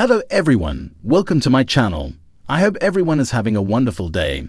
Hello everyone, welcome to my channel. I hope everyone is having a wonderful day.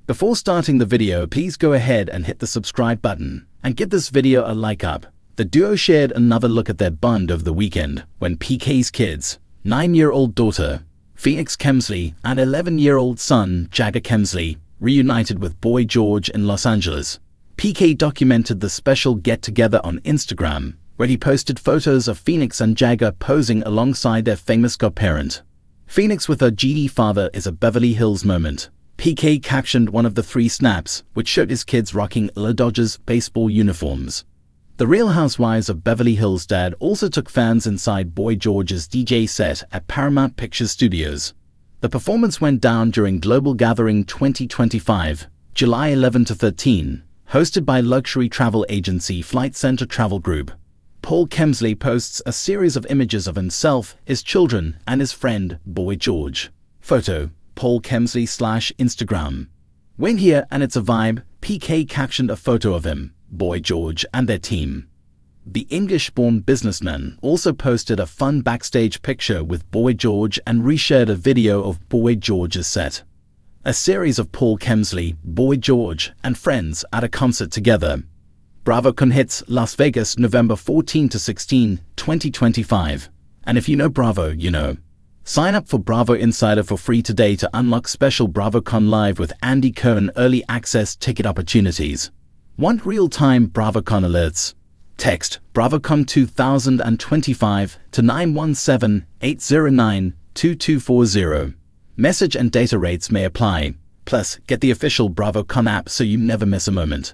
Before starting the video, please go ahead and hit the subscribe button and give this video a like up. The duo shared another look at their bond over the weekend when PK's kids, 9-year-old daughter Phoenix Kemsley and 11-year-old son Jagger Kemsley, reunited with boy George in Los Angeles. PK documented the special get-together on Instagram, where he posted photos of Phoenix and Jagger posing alongside their famous godparent. Phoenix with her GD father is a Beverly Hills moment. PK captioned one of the 3 snaps, which showed his kids rocking LA Dodgers baseball uniforms. The Real Housewives of Beverly Hills dad also took fans inside boy George's DJ set at Paramount Pictures Studios. The performance went down during Global Gathering 2025, July 11 to 13, hosted by luxury travel agency Flight Center Travel Group. Paul Kemsley posts a series of images of himself, his children, and his friend, boy George. Photo, Paul Kemsley/Instagram. When here and it's a vibe, PK captioned a photo of him, boy George, and their team. The English-born businessman also posted a fun backstage picture with boy George and reshared a video of boy George's set. A series of Paul Kemsley, boy George, and friends at a concert together. BravoCon hits Las Vegas November 14 to 16, 2025. And if you know Bravo, you know. Sign up for Bravo Insider for free today to unlock special BravoCon Live with Andy Cohen early access ticket opportunities. Want real-time BravoCon alerts? Text BravoCon 2025 to 917-809-2240. Message and data rates may apply. Plus, get the official BravoCon app so you never miss a moment.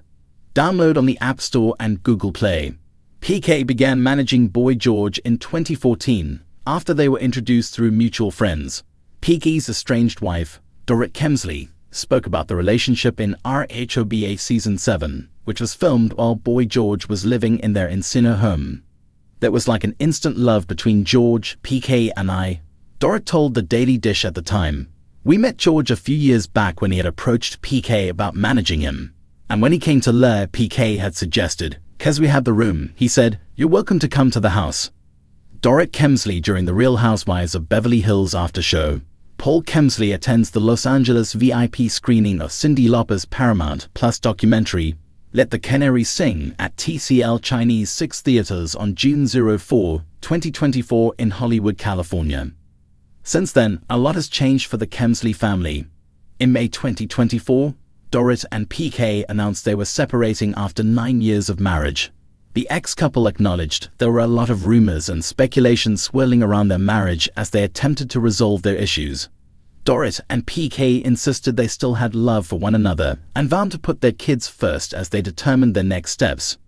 Download on the App Store and Google Play. PK began managing boy George in 2014 after they were introduced through mutual friends. PK's estranged wife, Dorit Kemsley, spoke about the relationship in RHOBH Season 7, which was filmed while boy George was living in their Encino home. There was like an instant love between George, PK, and I, Dorit told the Daily Dish at the time. We met George a few years back when he had approached PK about managing him. And when he came to LA, PK had suggested, "'Cause we have the room," he said, "You're welcome to come to the house." Dorit Kemsley during the Real Housewives of Beverly Hills after show. Paul Kemsley attends the Los Angeles VIP screening of Cyndi Lauper's Paramount Plus documentary, Let the Canaries Sing, at TCL Chinese 6 Theaters on June 04, 2024 in Hollywood, California. Since then, a lot has changed for the Kemsley family. In May 2024, Dorit and PK announced they were separating after 9 years of marriage. The ex-couple acknowledged there were a lot of rumors and speculation swirling around their marriage as they attempted to resolve their issues. Dorit and PK insisted they still had love for one another and vowed to put their kids first as they determined their next steps.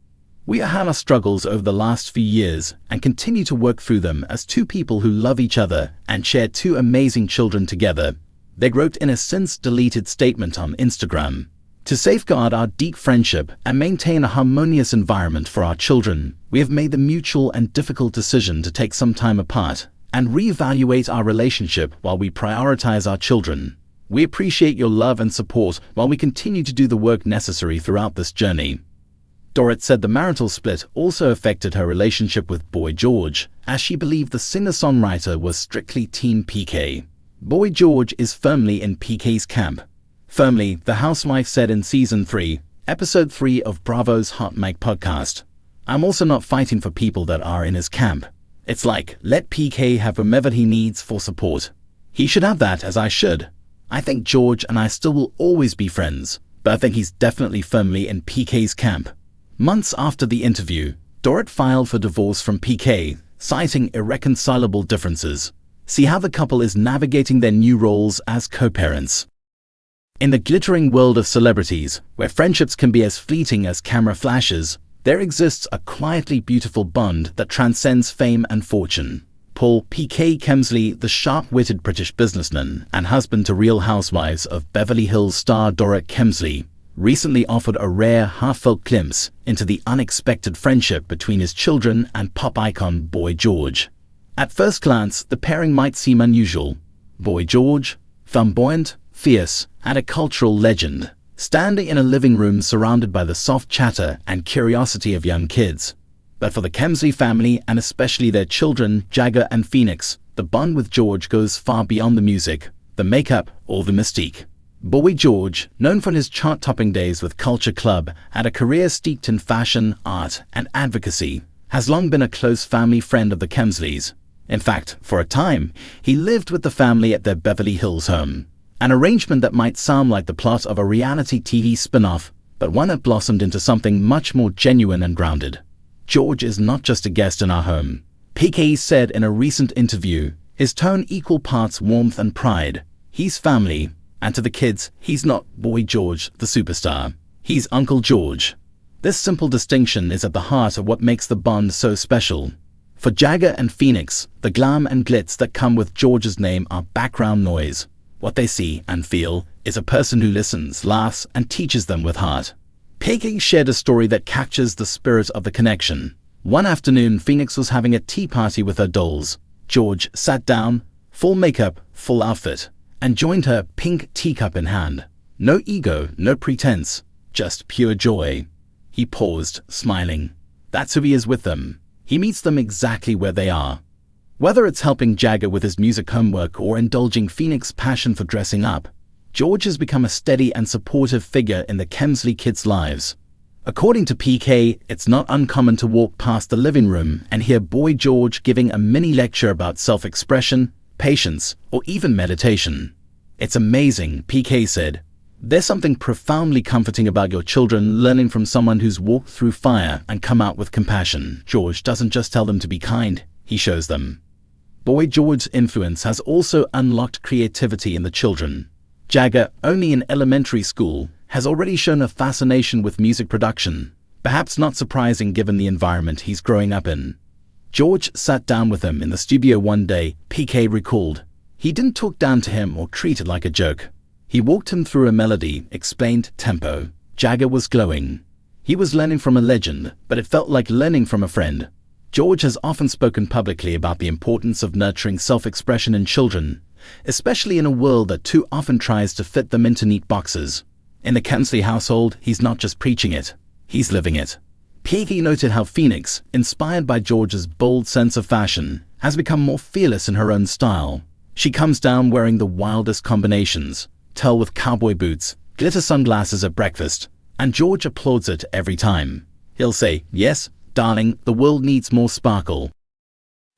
"We have had our struggles over the last few years and continue to work through them as 2 people who love each other and share 2 amazing children together," they wrote in a since-deleted statement on Instagram. "To safeguard our deep friendship and maintain a harmonious environment for our children, we have made the mutual and difficult decision to take some time apart and reevaluate our relationship while we prioritize our children. We appreciate your love and support while we continue to do the work necessary throughout this journey." Dorit said the marital split also affected her relationship with boy George, as she believed the singer-songwriter was strictly Team PK. Boy George is firmly in PK's camp. Firmly, the housewife said in Season 3, Episode 3 of Bravo's Hot Mic podcast. "I'm also not fighting for people that are in his camp. It's like, let PK have whomever he needs for support. He should have that as I should. I think George and I still will always be friends, but I think he's definitely firmly in PK's camp." Months after the interview, Dorit filed for divorce from PK, citing irreconcilable differences. See how the couple is navigating their new roles as co-parents. In the glittering world of celebrities, where friendships can be as fleeting as camera flashes, there exists a quietly beautiful bond that transcends fame and fortune. Paul PK Kemsley, the sharp-witted British businessman and husband to Real Housewives of Beverly Hills star Dorit Kemsley, recently offered a rare, heartfelt glimpse into the unexpected friendship between his children and pop icon boy George. At first glance, the pairing might seem unusual. Boy George, flamboyant, fierce, and a cultural legend, standing in a living room surrounded by the soft chatter and curiosity of young kids. But for the Kemsley family, and especially their children, Jagger and Phoenix, the bond with George goes far beyond the music, the makeup, or the mystique. Boy George, known for his chart-topping days with Culture Club and a career steeped in fashion, art, and advocacy, has long been a close family friend of the Kemsleys. In fact, for a time, he lived with the family at their Beverly Hills home. An arrangement that might sound like the plot of a reality TV spin-off, but one that blossomed into something much more genuine and grounded. George is not just a guest in our home. PK said in a recent interview, his tone equal parts warmth and pride. He's family, and to the kids, he's not Boy George, the superstar. He's Uncle George. This simple distinction is at the heart of what makes the bond so special. For Jagger and Phoenix, the glam and glitz that come with George's name are background noise. What they see and feel is a person who listens, laughs, and teaches them with heart. PK shared a story that captures the spirit of the connection. One afternoon, Phoenix was having a tea party with her dolls. George sat down, full makeup, full outfit, and joined her, pink teacup in hand. No ego, no pretense, just pure joy. He paused, smiling. That's who he is with them. He meets them exactly where they are. Whether it's helping Jagger with his music homework or indulging Phoenix's passion for dressing up, George has become a steady and supportive figure in the Kemsley kids' lives. According to PK, it's not uncommon to walk past the living room and hear Boy George giving a mini lecture about self-expression, patience, or even meditation. It's amazing, PK said. There's something profoundly comforting about your children learning from someone who's walked through fire and come out with compassion. George doesn't just tell them to be kind, he shows them. Boy George's influence has also unlocked creativity in the children. Jagger, only in elementary school, has already shown a fascination with music production, perhaps not surprising given the environment he's growing up in. George sat down with him in the studio one day, PK recalled. He didn't talk down to him or treat it like a joke. He walked him through a melody, explained tempo. Jagger was glowing. He was learning from a legend, but it felt like learning from a friend. George has often spoken publicly about the importance of nurturing self-expression in children, especially in a world that too often tries to fit them into neat boxes. In the Kemsley household, he's not just preaching it, he's living it. PK noted how Phoenix, inspired by George's bold sense of fashion, has become more fearless in her own style. She comes down wearing the wildest combinations, tell with cowboy boots, glitter sunglasses at breakfast, and George applauds it every time. He'll say, "Yes, darling, the world needs more sparkle."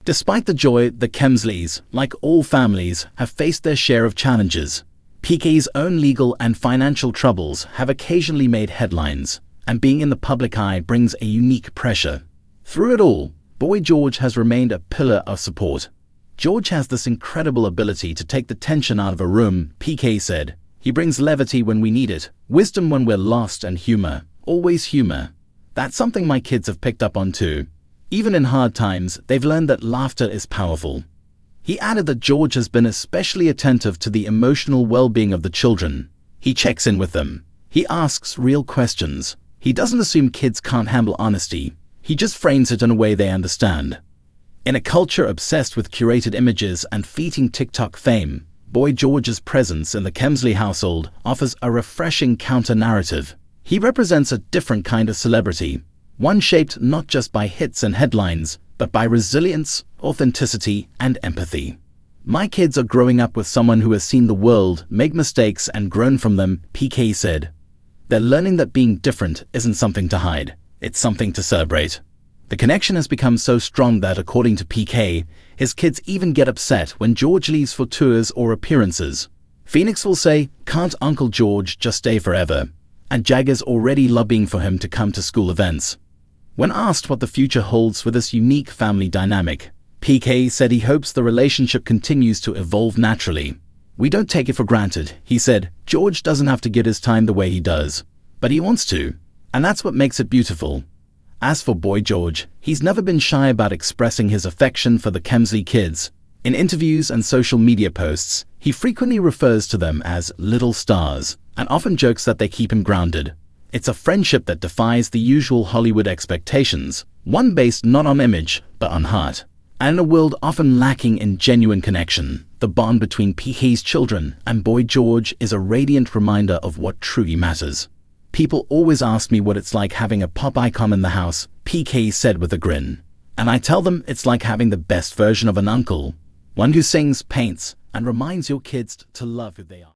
Despite the joy, the Kemsleys, like all families, have faced their share of challenges. PK's own legal and financial troubles have occasionally made headlines, and being in the public eye brings a unique pressure. Through it all, Boy George has remained a pillar of support. George has this incredible ability to take the tension out of a room, PK said. He brings levity when we need it, wisdom when we're lost, and humor, always humor. That's something my kids have picked up on too. Even in hard times, they've learned that laughter is powerful. He added that George has been especially attentive to the emotional well-being of the children. He checks in with them. He asks real questions. He doesn't assume kids can't handle honesty. He just frames it in a way they understand. In a culture obsessed with curated images and fleeting TikTok fame, Boy George's presence in the Kemsley household offers a refreshing counter-narrative. He represents a different kind of celebrity, one shaped not just by hits and headlines, but by resilience, authenticity, and empathy. My kids are growing up with someone who has seen the world, make mistakes, and grown from them, PK said. They're learning that being different isn't something to hide, it's something to celebrate. The connection has become so strong that, according to PK, his kids even get upset when George leaves for tours or appearances. Phoenix will say, "Can't Uncle George just stay forever?" And Jagger's already lobbying for him to come to school events. When asked what the future holds for this unique family dynamic, PK said he hopes the relationship continues to evolve naturally. "We don't take it for granted," he said. "George doesn't have to get his time the way he does, but he wants to, and that's what makes it beautiful." As for Boy George, he's never been shy about expressing his affection for the Kemsley kids. In interviews and social media posts, he frequently refers to them as little stars, and often jokes that they keep him grounded. It's a friendship that defies the usual Hollywood expectations, one based not on image, but on heart. And in a world often lacking in genuine connection, the bond between PK's children and Boy George is a radiant reminder of what truly matters. "People always ask me what it's like having a pop icon in the house," PK said with a grin. "And I tell them it's like having the best version of an uncle. One who sings, paints, and reminds your kids to love who they are.